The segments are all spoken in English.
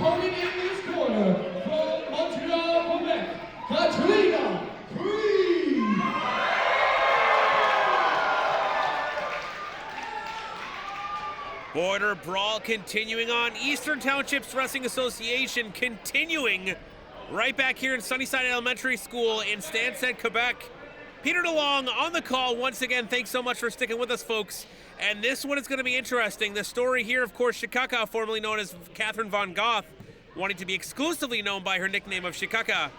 Coming in this corner from Montreal, Quebec, Katrina. Border Brawl continuing on. Eastern Townships Wrestling Association continuing right back here in Sunnyside Elementary School in Stanstead, Quebec. Peter DeLong on the call once again. Thanks so much for sticking with us, folks. And this one is going to be interesting. The story here, of course, Shikaka, formerly known as Catherine Von Goth, wanting to be exclusively known by her nickname of Shikaka.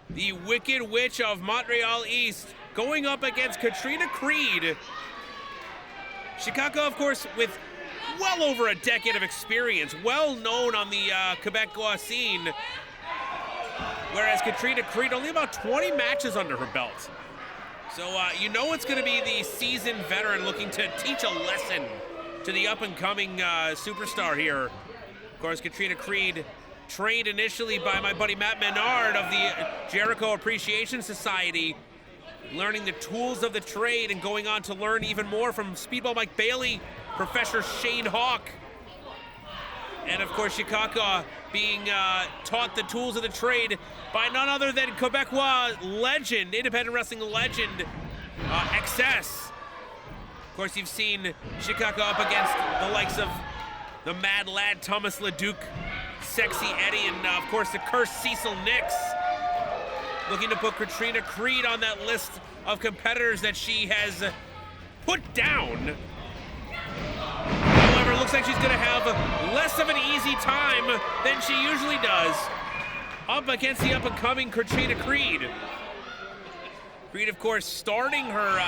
The Wicked Witch of Montreal East going up against Katrina Creed. Shikaka, of course, with well over a decade of experience, well known on the Quebecois scene, whereas Katrina Creed only about 20 matches under her belt. So you know it's going to be the seasoned veteran looking to teach a lesson to the up-and-coming superstar here. Of course, Katrina Creed, trained initially by my buddy Matt Menard of the Jericho Appreciation Society, learning the tools of the trade and going on to learn even more from Speedball Mike Bailey, Professor Shane Hawk, and of course Shikaka being taught the tools of the trade by none other than Quebecois legend, independent wrestling legend, XS. Of course, you've seen Shikaka up against the likes of the Mad Lad Thomas Leduc, Sexy Eddie, and of course the cursed Cecil Nix. Looking to put Katrina Creed on that list of competitors that she has put down. However, it looks like she's going to have less of an easy time than she usually does up against the up-and-coming Katrina Creed. Creed, of course, starting her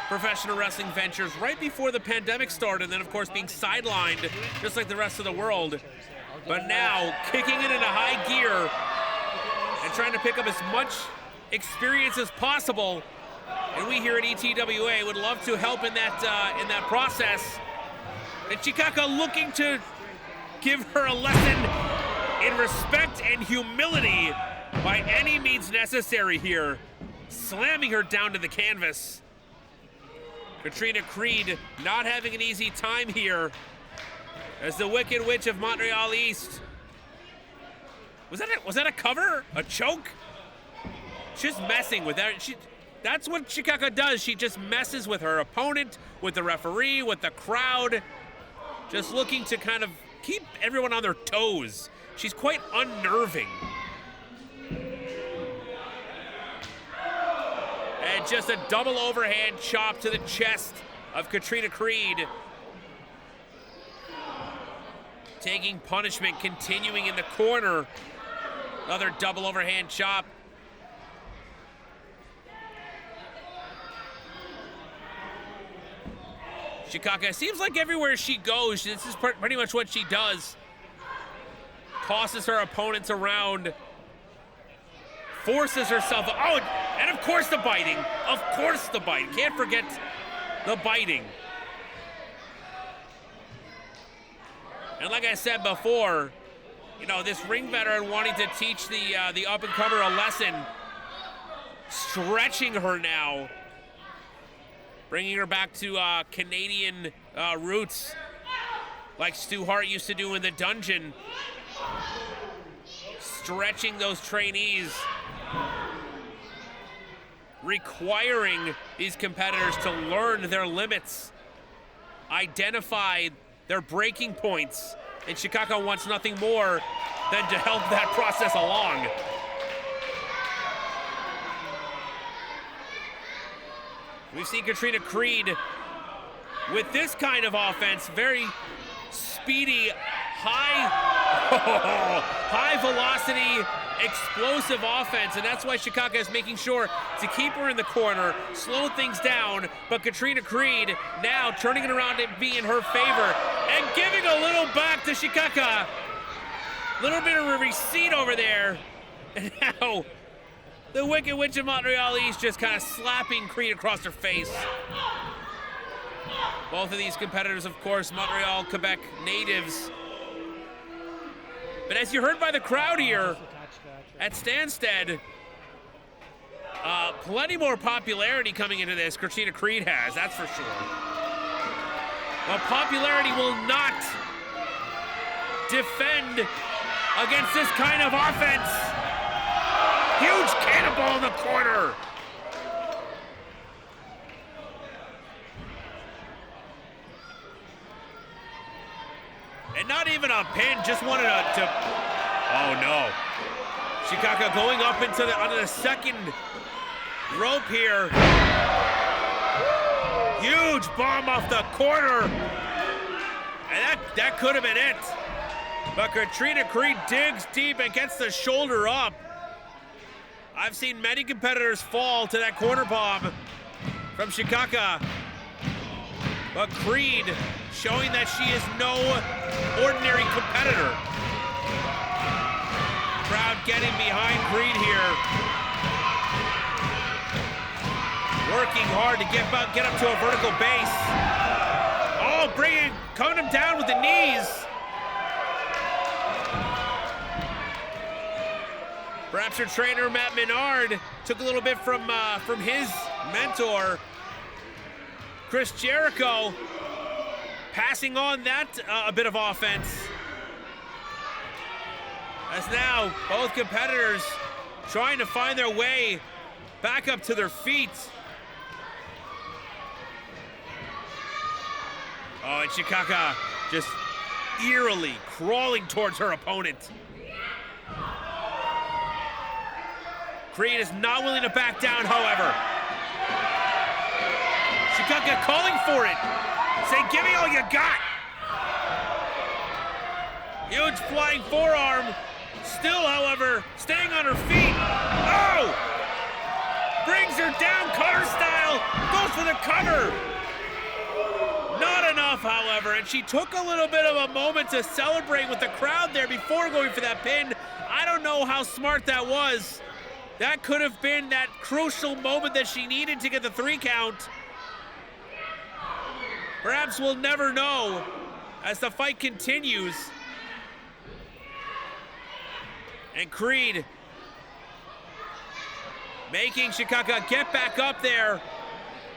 professional wrestling ventures right before the pandemic started, and then, of course, being sidelined just like the rest of the world. But now, kicking it into high gear and trying to pick up as much experience as possible. And we here at ETWA would love to help in that process. And Shikaka looking to give her a lesson in respect and humility by any means necessary here, slamming her down to the canvas. Katrina Creed not having an easy time here as the Wicked Witch of Montreal East. Was that a cover? A choke? She's messing with that. That's what Shikaka does. She just messes with her opponent, with the referee, with the crowd. Just looking to kind of keep everyone on their toes. She's quite unnerving. And just a double overhand chop to the chest of Katrina Creed. Taking punishment, continuing in the corner. Another double overhand chop. Shikaka, seems like everywhere she goes, this is pretty much what she does. Tosses her opponents around. Forces herself, oh, and of course the biting. Of course the biting, can't forget the biting. And like I said before, you know, this ring veteran wanting to teach the up-and-comer a lesson, stretching her now, bringing her back to Canadian roots, like Stu Hart used to do in the dungeon, stretching those trainees, requiring these competitors to learn their limits, identify their breaking points, and Shikaka wants nothing more than to help that process along. We've seen Katrina Creed with this kind of offense, very speedy, high velocity, explosive offense, and that's why Shikaka is making sure to keep her in the corner, slow things down, but Katrina Creed now turning it around and be in her favor and giving a little back to Shikaka. Little bit of a receipt over there, and now the Wicked Witch of Montreal East just kind of slapping Creed across her face. Both of these competitors, of course, Montreal, Quebec natives. But as you heard by the crowd here at Stanstead, plenty more popularity coming into this Katrina Creed has, that's for sure. Well, popularity will not defend against this kind of offense. Huge cannonball in the corner. And not even a pin, just wanted to oh no. Shikaka going up into onto the second rope here. Huge bomb off the corner. And that could have been it. But Katrina Creed digs deep and gets the shoulder up. I've seen many competitors fall to that corner bomb from Shikaka. But Creed showing that she is no ordinary competitor. Crowd getting behind Creed here. Working hard to get up to a vertical base. Oh, coming him down with the knees. Perhaps her trainer, Matt Menard, took a little bit from his mentor, Chris Jericho, passing on that a bit of offense. As now both competitors trying to find their way back up to their feet. Oh, and Shikaka just eerily crawling towards her opponent. Creed is not willing to back down, however. Shikaka calling for it. Saying, give me all you got. Huge flying forearm. Still, however, staying on her feet. Oh! Brings her down, cutter style. Goes for the cover. Not enough, however, and she took a little bit of a moment to celebrate with the crowd there before going for that pin. I don't know how smart that was. That could have been that crucial moment that she needed to get the 3 count. Perhaps we'll never know as the fight continues. And Creed making Shikaka get back up there.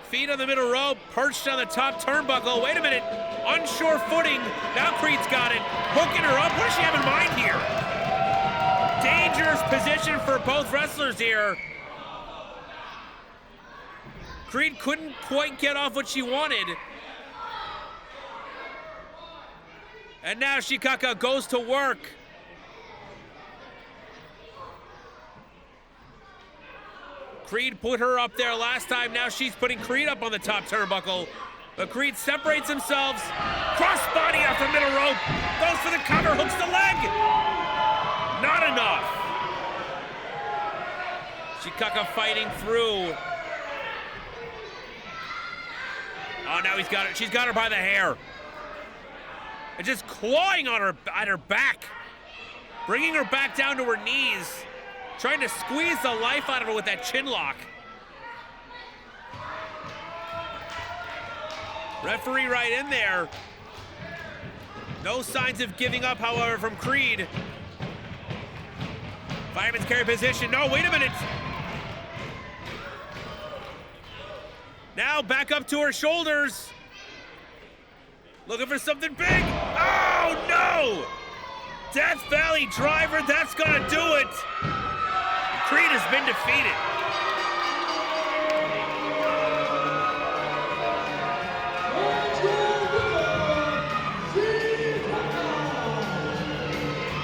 Feet on the middle rope, perched on the top turnbuckle. Wait a minute, unsure footing. Now Creed's got it, hooking her up. What does she have in mind here? Dangerous position for both wrestlers here. Creed couldn't quite get off what she wanted. And now Shikaka goes to work. Creed put her up there last time. Now she's putting Creed up on the top turnbuckle. But Creed separates themselves. Crossbody off the middle rope. Goes for the cover, hooks the leg. Not enough. Shikaka fighting through. Oh, now he's got her. She's got her by the hair. And just clawing on her at her back. Bringing her back down to her knees. Trying to squeeze the life out of her with that chin lock. Referee right in there. No signs of giving up, however, from Creed. Fireman's carry position. No, wait a minute. Now back up to her shoulders. Looking for something big. Oh, no! Death Valley driver, that's gonna do it. Creed has been defeated.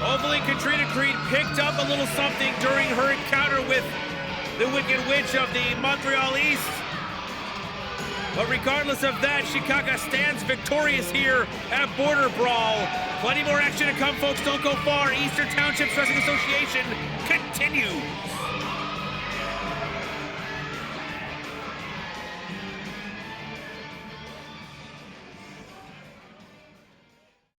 Hopefully Katrina Creed picked up a little something during her encounter with the Wicked Witch of the Montreal East. But regardless of that, Shikaka stands victorious here at Border Brawl. Plenty more action to come, folks. Don't go far. Eastern Townships Wrestling Association continues.